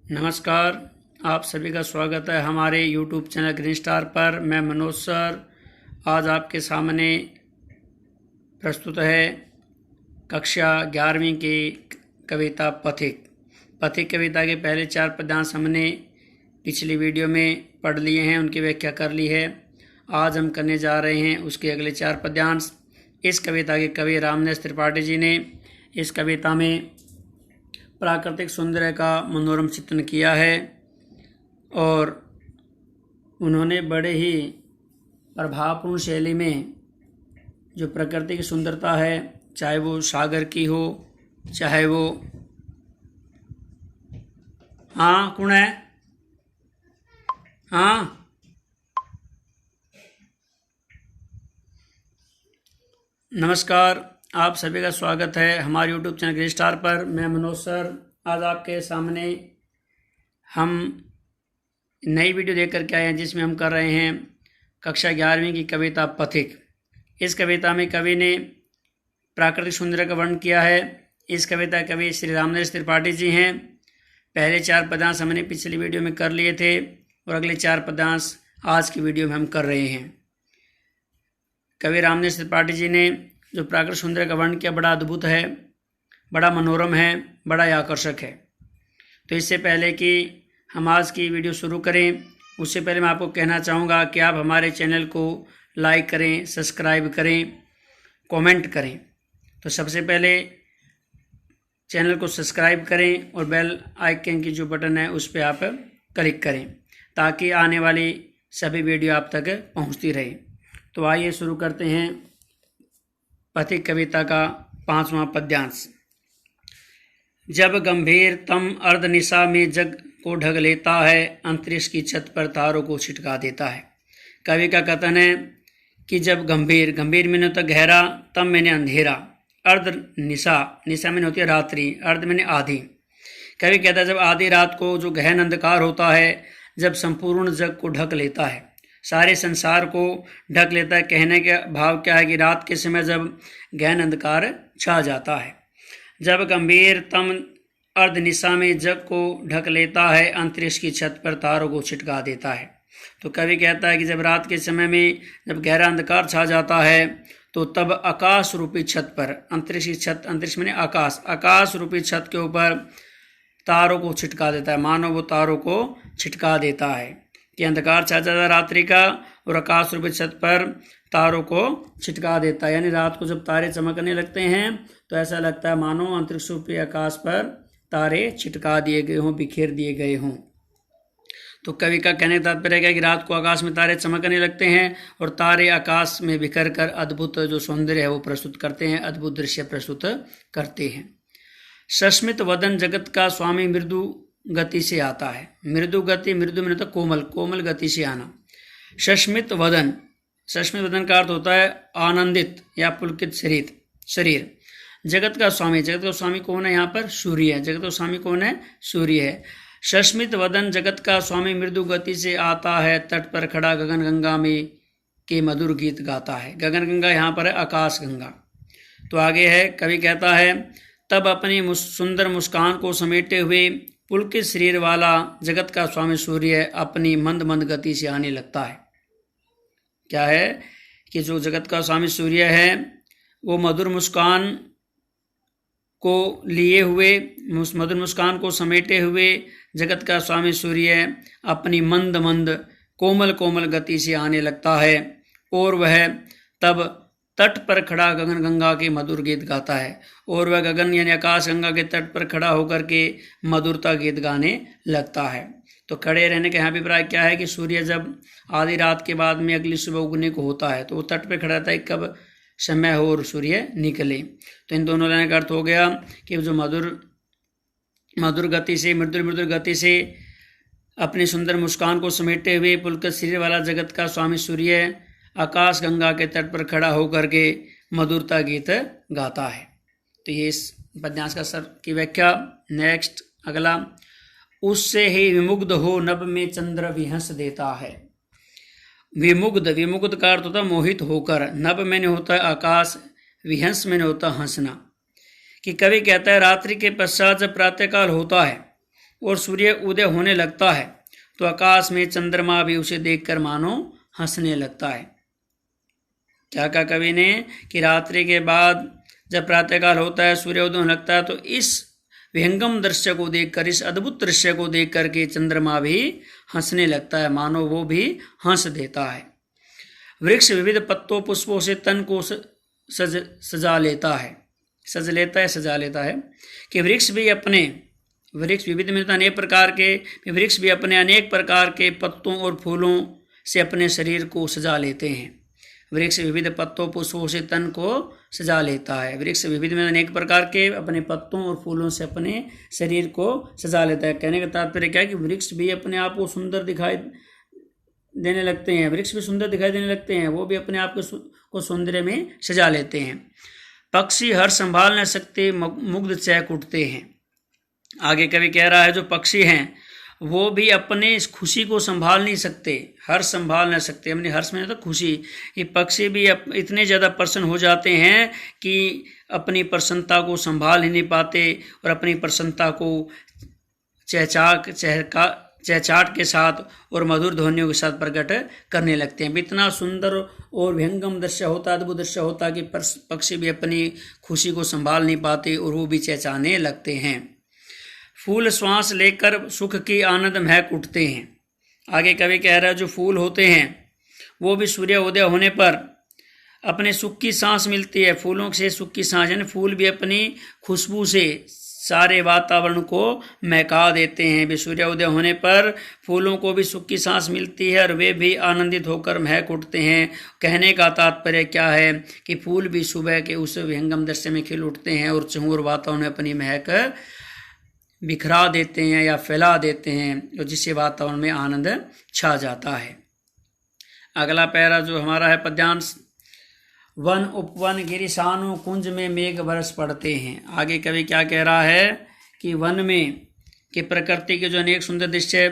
नमस्कार, आप सभी का स्वागत है हमारे YouTube चैनल ग्रीन स्टार पर। मैं मनोज सर आज आपके सामने प्रस्तुत है कक्षा 11वीं की कविता पथिक। पथिक कविता के पहले 4 पद्यांश हमने पिछली वीडियो में पढ़ लिए हैं, उनकी व्याख्या कर ली है। आज हम करने जा रहे हैं उसके अगले 4 पद्यांश। इस कविता के कवि रामनेस त्रिपाठी जी ने इस कविता में प्राकृतिक सौंदर्य का मनोरम चित्रण किया है और उन्होंने बड़े ही प्रभावपूर्ण शैली में जो प्रकृति की सुंदरता है, चाहे वो सागर की हो, चाहे वो कौन है नमस्कार, आप सभी का स्वागत है हमारे YouTube चैनल ग्रीन स्टार पर। मैं मनोज सर आज आपके सामने हम नई वीडियो लेकर के आए हैं जिसमें हम कर रहे हैं कक्षा 11वीं की कविता पथिक। इस कविता में कवि ने प्राकृतिक सौंदर्य का वर्णन किया है। इस कविता कवि श्री रामनेस त्रिपाठी जी हैं। पहले 4 पद्यांश हमने पिछली वीडियो में कर लिए थे और अगले 4 पद्यांश आज की वीडियो में हम कर रहे हैं। कवि रामनेस त्रिपाठी जी ने जो प्राकृतिक सौंदर्य का वर्णन किया बड़ा अद्भुत है, बड़ा मनोरम है, बड़ा आकर्षक है। तो इससे पहले कि हम आज की वीडियो शुरू करें, उससे पहले मैं आपको कहना चाहूँगा कि आप हमारे चैनल को लाइक करें, सब्सक्राइब करें, कमेंट करें। तो सबसे पहले चैनल को सब्सक्राइब करें और बेल आइकन की जो बटन है उस पर आप क्लिक करें ताकि आने वाली सभी वीडियो आप तक पहुँचती रहे। तो आइए शुरू करते हैं पथिक कविता का 5वां पद्यांश। जब गंभीर तम अर्धनिशा में जग को ढक लेता है, अंतरिक्ष की छत पर तारों को छिटका देता है। कवि का कथन है कि जब गंभीर मैंने होता गहरा, तम मैंने अंधेरा, अर्ध निशा मैंने होती है रात्रि, अर्ध मैंने आधी। कवि कहता है जब आधी रात को जो गहन अंधकार होता है, जब संपूर्ण जग को ढक लेता है, सारे संसार को ढक लेता है। कहने का भाव क्या है कि रात के समय जब गहन अंधकार छा जाता है, जब गंभीर तम अर्धनिशा में जग को ढक लेता है, अंतरिक्ष की छत पर तारों को छिटका देता है। तो कवि कहता है कि जब रात के समय में जब गहरा अंधकार छा जाता है तो तब आकाश रूपी छत पर, अंतरिक्ष की छत, अंतरिक्ष में आकाश रूपी छत के ऊपर तारों को छिटका देता है। मानो वो तारों को छिटका देता है कि अंधकार छा जाता है रात्रि का और आकाश रूपी छत पर तारों को छिटका देता है। यानी रात को जब तारे चमकने लगते हैं तो ऐसा लगता है मानो अंतरिक्ष रूपी आकाश पर तारे छिटका दिए गए हों, बिखेर दिए गए हों। तो कवि का कहने का तात्पर्य है कि रात को आकाश में तारे चमकने लगते हैं और तारे आकाश में बिखर कर अद्भुत जो सौंदर्य है वो प्रस्तुत करते हैं, अद्भुत दृश्य प्रस्तुत करते हैं। सस्मित वदन जगत का स्वामी मृदु गति से आता है। मृदु गति, मृदु में तो कोमल गति से आना। सस्मित वदन का अर्थ होता है आनंदित या पुलकित शरीर। जगत का स्वामी कौन है? यहाँ पर सूर्य है। जगत का स्वामी कौन है? सूर्य है। सस्मित वदन जगत का स्वामी मृदु गति से आता है, तट पर खड़ा गगन गंगा में के मधुर गीत गाता है। गगन गंगा यहाँ पर है आकाश गंगा। तो आगे है, कवि कहता है तब अपनी सुंदर मुस्कान को समेटे हुए पुलकित शरीर वाला जगत का स्वामी सूर्य अपनी मंद गति से आने लगता है। क्या है कि जो जगत का स्वामी सूर्य है वो मधुर मुस्कान को लिए हुए, मधुर मुस्कान को समेटे हुए जगत का स्वामी सूर्य अपनी मंद कोमल गति से आने लगता है और वह तब तट पर खड़ा गगन गंगा के मधुर गीत गाता है। और वह गगन यानी आकाश गंगा के तट पर खड़ा होकर के मधुरता गीत गाने लगता है। तो खड़े रहने का यहाँ अभिप्राय क्या है कि सूर्य जब आधी रात के बाद में अगली सुबह उगने को होता है तो वो तट पर खड़ा रहता है कब समय हो और सूर्य निकले। तो इन दोनों लाइन का अर्थ हो गया कि जो मधुर गति से, मृदुल गति से अपनी सुंदर मुस्कान को समेटे हुए पुलकित शरीर वाला जगत का स्वामी सूर्य आकाश गंगा के तट पर खड़ा होकर के मधुरता गीत गाता है। तो ये इस पद्यांश का सर की व्याख्या। नेक्स्ट अगला, उससे ही विमुग्ध हो नभ में चंद्र विहंस देता है। विमुग्ध का अर्थ होता है मोहित होकर। नभ में होता है आकाश, विहंस में होता हंसना। कि कवि कहता है रात्रि के पश्चात जब प्रातःकाल होता है और सूर्य उदय होने लगता है तो आकाश में चंद्रमा भी उसे देखकर मानो हंसने लगता है। क्या कहा कवि ने कि रात्रि के बाद जब प्रातःकाल होता है, सूर्य उदय होने लगता है, तो इस विहंगम दृश्य को देखकर, इस अद्भुत दृश्य को देख करके चंद्रमा भी हंसने लगता है, मानो वो भी हंस देता है। वृक्ष विविध पत्तों पुष्पों से तन को सजा लेता है कि वृक्ष विविध में अनेक प्रकार के वृक्ष भी अपने अनेक प्रकार के पत्तों और फूलों से अपने शरीर को सजा लेते हैं। वृक्ष विविध पत्तों पुष्पों से तन को सजा लेता है। वृक्ष विविध में अनेक प्रकार के अपने पत्तों और फूलों से अपने शरीर को सजा लेता है। कहने का तात्पर्य क्या है कि वृक्ष भी अपने आप को सुंदर दिखाई देने लगते हैं, वृक्ष भी सुंदर दिखाई देने लगते हैं, वो भी अपने आप को सौंदर्य में सजा लेते हैं। पक्षी हर संभाल न सकते, मुग्ध चहक उठते हैं। आगे कवि कह रहा है जो पक्षी हैं वो भी अपने इस खुशी को संभाल नहीं सकते, हर्ष संभाल नहीं सकते, अपने हर्ष में तो खुशी, ये पक्षी भी इतने ज़्यादा प्रसन्न हो जाते हैं कि अपनी प्रसन्नता को संभाल ही नहीं पाते और अपनी प्रसन्नता को चहचाहट के साथ और मधुर ध्वनियों के साथ प्रकट करने लगते हैं। इतना सुंदर और विहंगम दृश्य होता, अद्भुत दृश्य होता कि पक्षी भी अपनी खुशी को संभाल नहीं पाते और वो भी चहचहाने लगते हैं। फूल श्वास लेकर सुख की आनंद महक उठते हैं। आगे कवि कह रहा है जो फूल होते हैं वो भी सूर्य उदय होने पर अपने सुख की सांस मिलती है, फूलों से सुख की सांस, यानी फूल भी अपनी खुशबू से सारे वातावरण को महका देते हैं। भी सूर्य उदय होने पर फूलों को भी सुख की सांस मिलती है और वे भी आनंदित होकर महक उठते हैं। कहने का तात्पर्य क्या है कि फूल भी सुबह के उस विहंगम दृश्य में खिल उठते हैं और चहुर वातावरण में अपनी महक बिखरा देते हैं या फैला देते हैं, जिससे वातावरण में आनंद छा जाता है। अगला पैरा जो हमारा है पद्यांश, वन उपवन गिरिशानु कुंज में मेघ बरस पड़ते हैं। आगे कवि क्या कह रहा है कि वन में कि प्रकृति के जो अनेक सुंदर दृश्य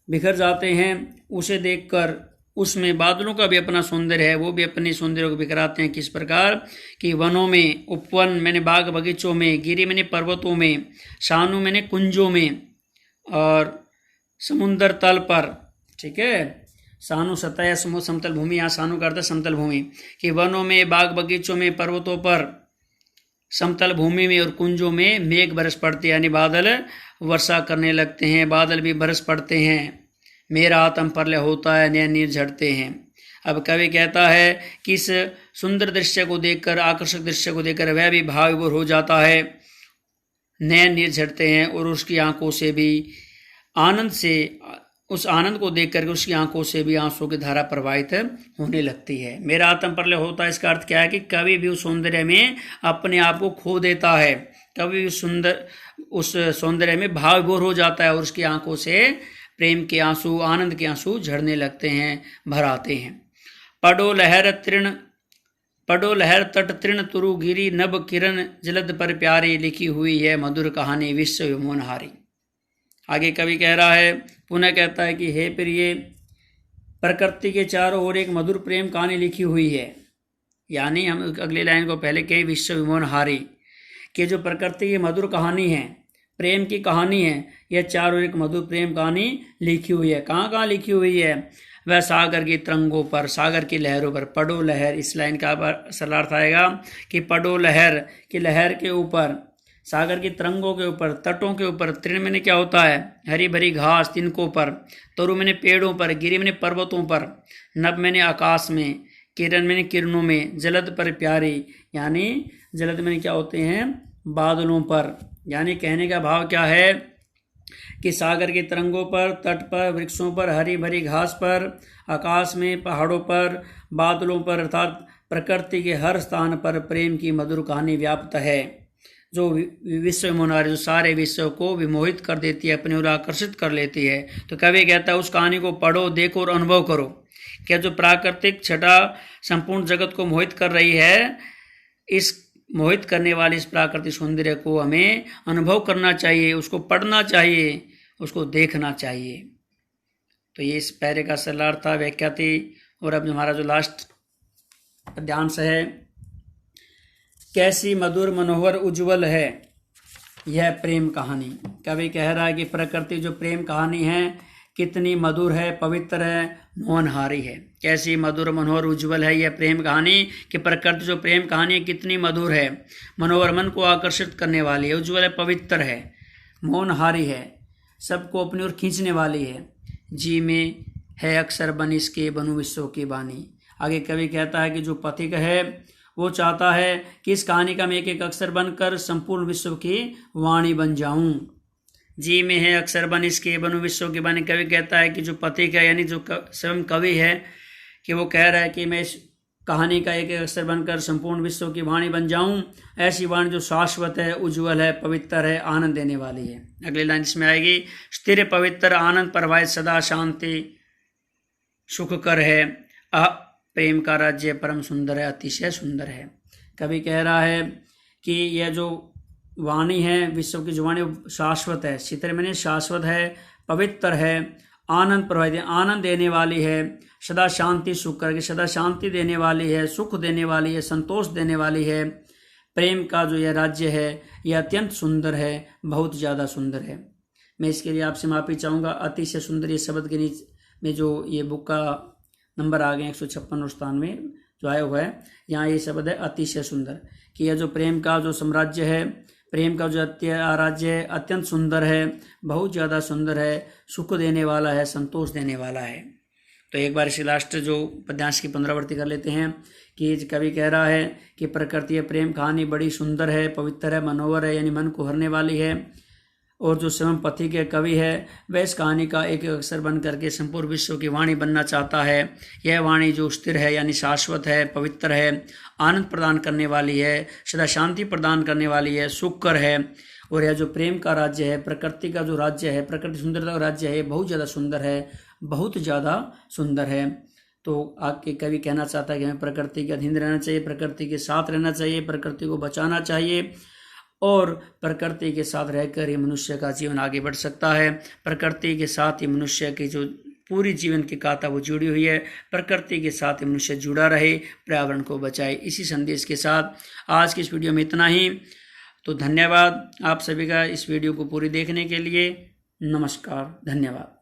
बिखर जाते हैं उसे देखकर उसमें बादलों का भी अपना सौंदर्य है, वो भी अपने सौंदर्य को बिखराते हैं। किस प्रकार कि वनों में, उपवन मैंने बाग बगीचों में, गिरी मैंने पर्वतों में, शानु मैंने कुंजों में और समुद्र तल पर, ठीक है, शानु सतह समतल भूमि, यहाँ शानु का अर्थ समतल भूमि, कि वनों में, बाग बगीचों में, पर्वतों पर, समतल भूमि में और कुंजों में मेघ बरस पड़ते हैं, यानी बादल वर्षा करने लगते हैं, बादल भी बरस पड़ते हैं। मेरा आत्म प्रलय होता है, नए नीर झड़ते हैं। अब कवि कहता है कि इस सुंदर दृश्य को देखकर, आकर्षक दृश्य को देखकर वह भी भाव विभोर हो जाता है, नए नीर झड़ते हैं और उसकी आंखों से भी आनंद से, उस आनंद को देख करके उसकी आंखों से भी आंसू की धारा प्रवाहित होने लगती है। मेरा आत्म प्रलय होता है, इसका अर्थ क्या है कि कवि भी उस सौंदर्य में अपने आप को खो देता है, कवि उस सौंदर्य में भाव विभोर हो जाता है और उसकी आंखों से प्रेम के आंसू, आनंद के आंसू झड़ने लगते हैं, भर आते हैं। पडो लहर तट तृण तुरु गिरी, नभ किरण जलद पर प्यारी, लिखी हुई है मधुर कहानी विश्व विमोहनहारी। आगे कवि कह रहा है, पुनः कहता है कि हे प्रिय, प्रकृति के चारों ओर एक मधुर प्रेम कहानी लिखी हुई है। यानी हम अगली लाइन को पहले कहे विश्व विमोहनहारी, कि जो प्रकृति की मधुर कहानी है, प्रेम की कहानी है, यह चारों एक मधुर प्रेम कहानी लिखी हुई है। कहाँ कहाँ लिखी हुई है? वह सागर की तरंगों पर, सागर की लहरों पर। पडो लहर, इस लाइन का सरल अर्थ आएगा कि पडो लहर की लहर के ऊपर, सागर की तरंगों के ऊपर, तटों के ऊपर, तृण मैंने क्या होता है? हरी भरी घास, तिनकों पर, तरु मैंने पेड़ों पर, गिरी मैंने पर्वतों पर, नभ मैंने आकाश में, किरण मैंने किरणों में, जलद पर प्यारी, यानी जलद मैंने क्या होते हैं? बादलों पर। यानी कहने का भाव क्या है कि सागर के तरंगों पर, तट पर, वृक्षों पर, हरी भरी घास पर, आकाश में, पहाड़ों पर, बादलों पर, अर्थात प्रकृति के हर स्थान पर प्रेम की मधुर कहानी व्याप्त है, जो विश्व विमोहनहारी, जो सारे विश्व को विमोहित कर देती है, अपनी ओर आकर्षित कर लेती है। तो कवि कहता है उस कहानी को पढ़ो, देखो और अनुभव करो। क्या जो प्राकृतिक छटा संपूर्ण जगत को मोहित कर रही है, इस मोहित करने वाले इस प्राकृतिक सौंदर्य को हमें अनुभव करना चाहिए, उसको पढ़ना चाहिए, उसको देखना चाहिए। तो ये इस पैरे का सरल अर्थ था, व्याख्या थी। और अब हमारा जो लास्ट पद्यांश है, कैसी मधुर मनोहर उज्ज्वल है, यह प्रेम कहानी। कवि कह रहा है कि प्रकृति जो प्रेम कहानी है कितनी मधुर है, पवित्र है, मोहनहारी है। कैसी मधुर, मनोहर, उज्जवल है यह प्रेम कहानी कि प्रकृति जो प्रेम कहानी कितनी मधुर है, मनोहर, मन को आकर्षित करने वाली है, उज्जवल है, पवित्र है, मोहनहारी है, सबको अपनी ओर खींचने वाली है। जी में है अक्षर बन इसके, बनूं विश्व की बानी। आगे कवि कहता है कि जो पथिक है वो चाहता है कि इस कहानी का मैं एक एक अक्षर बनकर संपूर्ण विश्व की वाणी बन जाऊं। जी में है अक्षर बन इसके, बनूं विश्व की बानी। कवि कहता है कि जो पथिक है यानी जो स्वयं कवि है कि वो कह रहा है कि मैं इस कहानी का एक एक अक्षर बनकर संपूर्ण विश्व की वाणी बन जाऊं। ऐसी वाणी जो शाश्वत है, उज्जवल है, पवित्र है, आनंद देने वाली है। अगली लाइन इसमें आएगी, स्थिर पवित्र आनंद प्रवाहित सदा शांति सुखकर है, प्रेम का राज्य परम सुंदर है, अतिशय सुंदर है। कवि कह रहा है कि यह जो वाणी है, विश्व की जो वाणी शाश्वत है, शीतल मैंने शाश्वत है, पवित्र है, आनंद प्रवाहित, आनंद देने वाली है, सदा शांति सुख करके सदा शांति देने वाली है, सुख देने वाली है, संतोष देने वाली है। प्रेम का जो यह राज्य है यह अत्यंत सुंदर है, बहुत ज़्यादा सुंदर है। मैं इसके लिए आपसे माफ़ी चाहूँगा। अतिशय सुंदर ये शब्द के नीचे में जो ये बुक का नंबर आ गए 156 और 97 जो आया हुआ है, यहाँ ये शब्द है अतिशय सुंदर कि यह जो प्रेम का जो साम्राज्य है, प्रेम का जो राज्य है अत्यंत सुंदर है, बहुत ज़्यादा सुंदर है, सुख देने वाला है, संतोष देने वाला है। तो एक बार इसे लास्ट जो पद्यांश की पुनरावृत्ति कर लेते हैं कि कवि कह रहा है कि प्रकृति प्रेम कहानी बड़ी सुंदर है, पवित्र है, मनोहर है, यानी मन को हरने वाली है। और जो स्वयं पथिक के कवि है वह इस कहानी का एक अक्षर बन करके संपूर्ण विश्व की वाणी बनना चाहता है। यह वाणी जो स्थिर है यानी शाश्वत है, पवित्र है, आनंद प्रदान करने वाली है, सदा शांति प्रदान करने वाली है, सुखकर है। और यह जो प्रेम का राज्य है, प्रकृति का जो राज्य है, प्रकृति सुंदरता का राज्य है, बहुत ज़्यादा सुंदर है, बहुत ज़्यादा सुंदर है। तो आगे कवि कहना चाहता है कि हमें प्रकृति के अधीन रहना चाहिए, प्रकृति के साथ रहना चाहिए, प्रकृति को बचाना चाहिए और प्रकृति के साथ रहकर ही मनुष्य का जीवन आगे बढ़ सकता है। प्रकृति के साथ ही मनुष्य की जो पूरी जीवन की गाथा वो जुड़ी हुई है। प्रकृति के साथ ही मनुष्य जुड़ा रहे, पर्यावरण को बचाए। इसी संदेश के साथ आज की इस वीडियो में इतना ही। तो धन्यवाद आप सभी का इस वीडियो को पूरी देखने के लिए। नमस्कार, धन्यवाद।